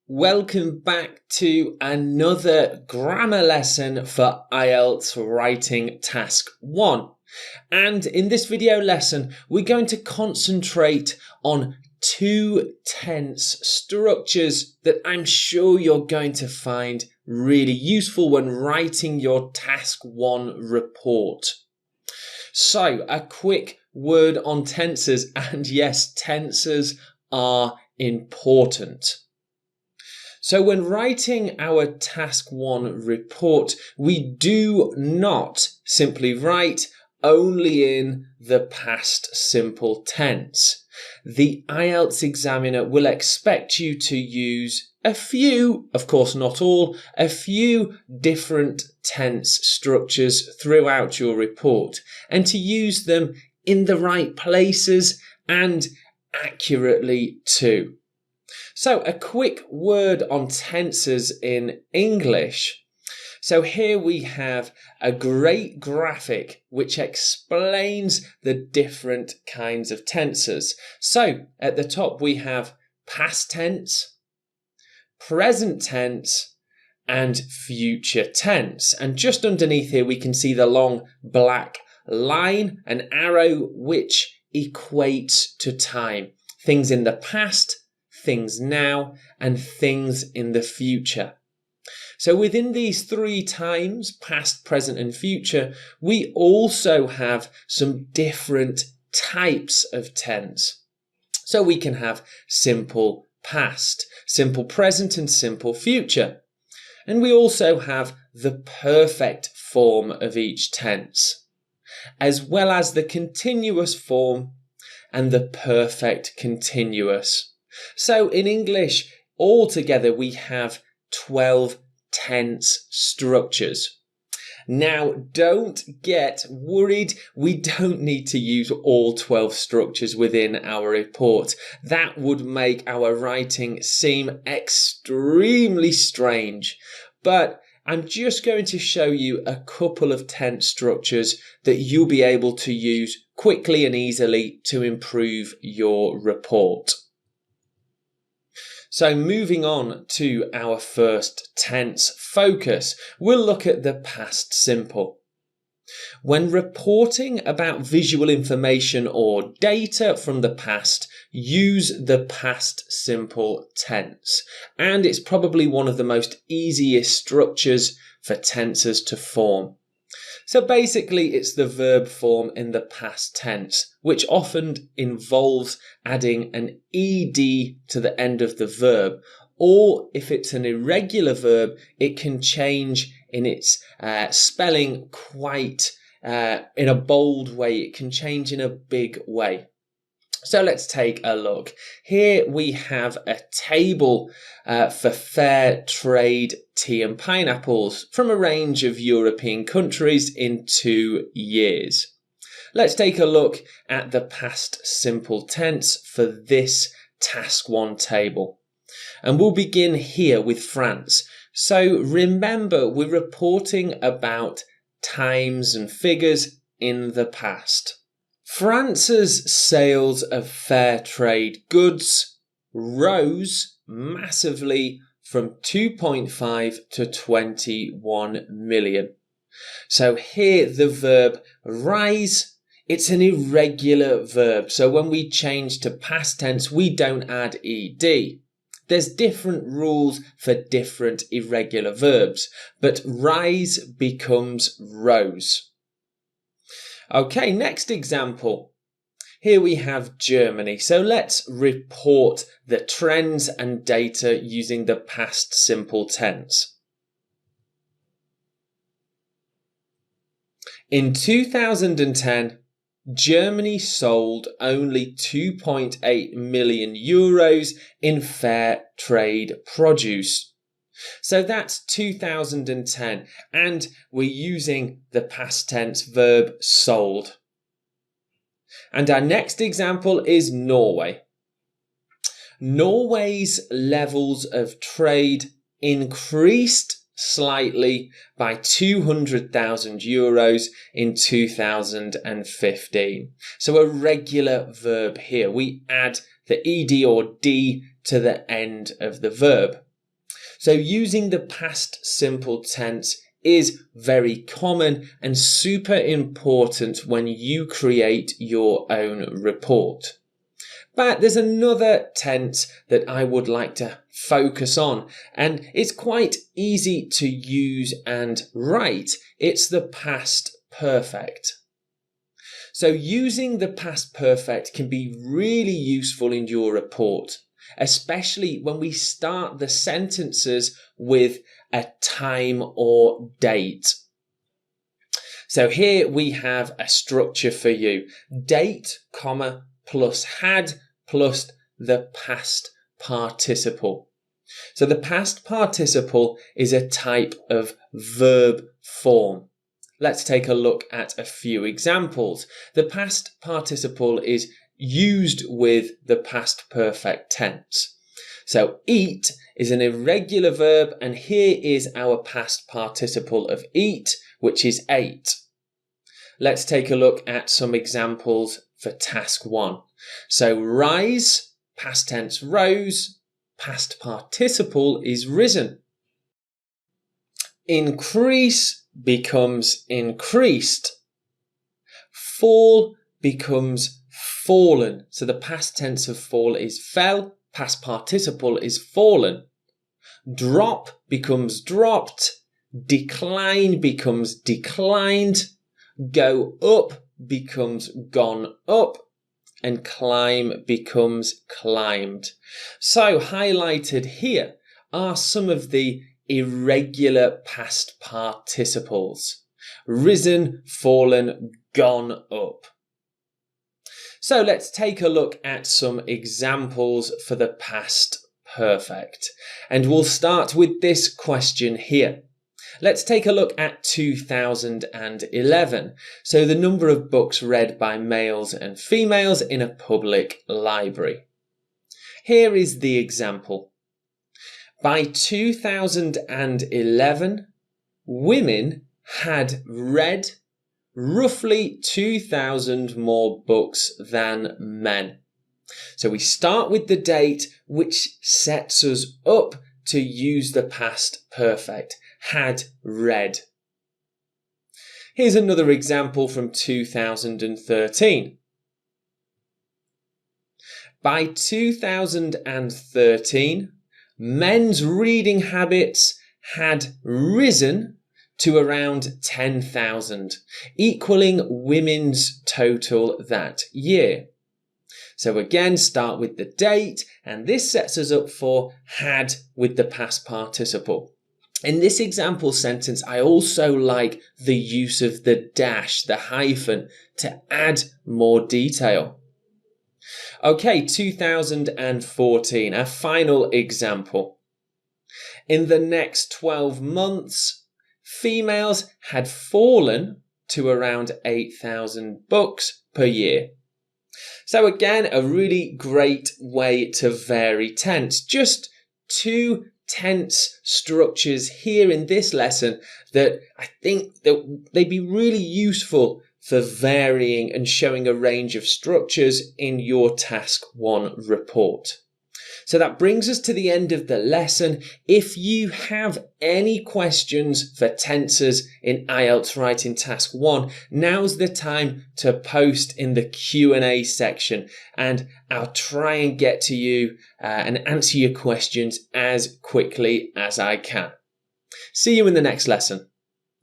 Welcome back to another grammar lesson for IELTS Writing Task 1. And in this video lesson, we're going to concentrate on two tense structures that I'm sure you're going to find really useful when writing your Task 1 report. So, a quick word on tenses, and yes, tenses are important. So when writing our Task 1 report, we do not simply write only in the past simple tense. The IELTS examiner will expect you to use a few, of course not all, a few different tense structures throughout your report, and to use them in the right places and accurately too. So a quick word on tenses in English. So here we have a great graphic which explains the different kinds of tenses. So at the top we have past tense, present tense, and future tense. And just underneath here we can see the long black line, an arrow which equates to time. Things in the past, things now, and things in the future. So within these three times, past, present, and future, we also have some different types of tense. So we can have simple past, simple present, and simple future. And we also have the perfect form of each tense, as well as the continuous form and the perfect continuous. So in English, altogether we have 12 tense structures. Now, don't get worried. We don't need to use all 12 structures within our report. That would make our writing seem extremely strange. But I'm just going to show you a couple of tense structures that you'll be able to use quickly and easily to improve your report. So moving on to our first tense focus, we'll look at the past simple. When reporting about visual information or data from the past, use the past simple tense. And it's probably one of the most easiest structures for tenses to form. So basically it's the verb form in the past tense, which often involves adding an ed to the end of the verb, or if it's an irregular verb, it can change in its spelling quite in a bold way. It can change in a big way. So let's take a look. Here we have a table for fair trade tea and pineapples from a range of European countries in 2 years. Let's take a look at the past simple tense for this Task 1 table. And we'll begin here with France. So remember, we're reporting about times and figures in the past. France's sales of fair trade goods rose massively from 2.5 to 21 million. So here the verb rise, it's an irregular verb. So when we change to past tense, we don't add ed. There's different rules for different irregular verbs, but rise becomes rose. Okay, next example. Here we have Germany. So let's report the trends and data using the past simple tense. In 2010, Germany sold only 2.8 million euros in fair trade produce. So that's 2010, and we're using the past tense verb sold. And our next example is Norway. Norway's levels of trade increased slightly by 200,000 euros in 2015. So a regular verb here. We add the ed or d to the end of the verb. So using the past simple tense is very common and super important when you create your own report. But there's another tense that I would like to focus on, and it's quite easy to use and write. It's the past perfect. So using the past perfect can be really useful in your report, especially when we start the sentences with a time or date. So here we have a structure for you. Date, comma, plus had, plus the past participle. So the past participle is a type of verb form. Let's take a look at a few examples. The past participle is used with the past perfect tense. So eat is an irregular verb, and here is our past participle of eat, which is ate. Let's take a look at some examples for task 1. So rise, past tense rose, past participle is risen. Increase becomes increased. Fall becomes fallen. So the past tense of fall is fell, past participle is fallen. Drop becomes dropped. Decline becomes declined. Go up becomes gone up. And climb becomes climbed. So highlighted here are some of the irregular past participles. Risen, fallen, gone up. So let's take a look at some examples for the past perfect. And we'll start with this question here. Let's take a look at 2011. So the number of books read by males and females in a public library. Here is the example. By 2011, women had read roughly 2,000 more books than men. So we start with the date, which sets us up to use the past perfect. Had read. Here's another example from 2013. By 2013, men's reading habits had risen to around 10,000, equaling women's total that year. So again, start with the date, and this sets us up for had with the past participle. In this example sentence, I also like the use of the dash, the hyphen, to add more detail. Okay, 2014, a final example. In the next 12 months, females had fallen to around 8,000 books per year. So again, a really great way to vary tense. Just 2 tense structures here in this lesson that I think that they'd be really useful for varying and showing a range of structures in your Task 1 report. So that brings us to the end of the lesson. If you have any questions for tenses in IELTS Writing Task 1, now's the time to post in the Q&A section, and I'll try and get to you and answer your questions as quickly as I can. See you in the next lesson.